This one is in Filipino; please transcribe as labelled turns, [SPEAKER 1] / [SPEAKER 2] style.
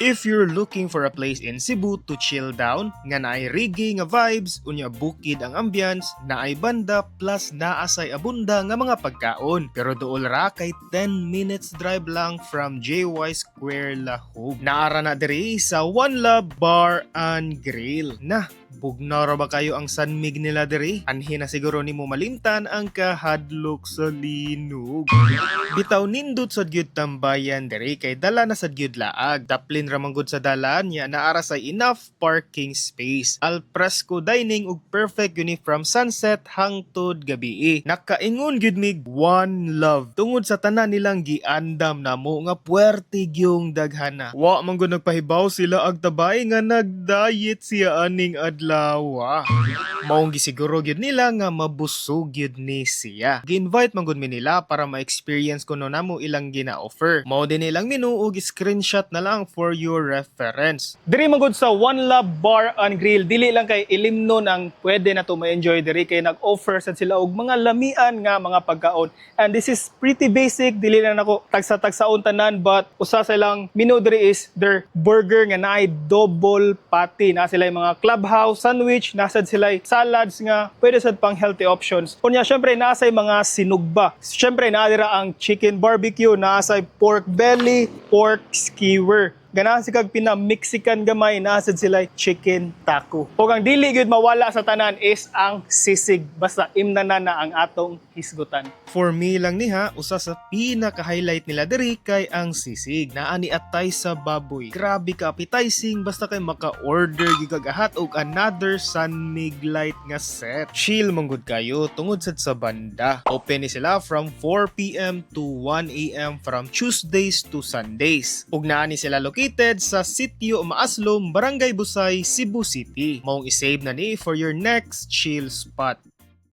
[SPEAKER 1] If you're looking for a place in Cebu to chill down, nga naay reggae nga vibes, unya bukid ang ambience, naay banda plus naasay abunda nga mga pagkaon. Pero dool ra kay 10 minutes drive lang from JY Square Lahog. Naara na diri sa One Love Bar and Grill. Bugnaw ra ba kayo ang sanmig nila diri? Anhi na siguro nimo malimtan ang kahadlok sa linog. Bitaw nindot sa gyud tambayan diri kay dala na sa gyud laag. Daplin ra man gud sa dalan nya naara sa enough parking space. Al fresco dining ug perfect yun from sunset hangtod gabii. Nakaingon gyud mig One Love. Tungod sa tanan nilang giandam namo nga puwerte gyung daghana. Wa man gud nagpahibaw sila ag tabay nga nagdiet siya aning adlaw. Maong gisiguro gyud nila nga mabusog gyud ni siya. Gi-invite man gud mi nila para ma-experience kuno namo ilang gina-offer. Mao din nilang menu ug screenshot na lang for your reference. Diri man gud sa One Love Bar and Grill, dili lang kay ilimnon ang pwede na to ma-enjoy diri kay nag-offer sad sila og mga lamian nga mga pagkaon. And this is pretty basic, dili lang nako tagsa-tagsaon tanan, but usa sa ilang menu diri is their burger nga naay double patty. Na sila yung mga clubhouse sandwich, nasad sila salads nga pwede sad pang healthy options. Unya syempre naasay mga sinugba. Syempre naadira ang chicken barbecue, naasay pork belly, pork skewer. Ganahan si kag pina-Mexican gamay, nasad sila chicken taco. O ang dili gyud mawala sa tanan is ang sisig. Basta imnanan na ang atong hisgutan. For me lang niha, usa sa pinaka-highlight nila diri kay ang sisig. Naani atay sa baboy. Grabe ka appetizing, basta kay maka-order gyud kag ahat og another sunmig light nga set. Chill man gud kayo tungod sad sa banda. Open ni sila from 4 PM to 1 AM from Tuesdays to Sundays. Ug naani sila located sa Sitio Maaslom, Barangay Busay, Cebu City. Maong isave na ni for your next chill spot.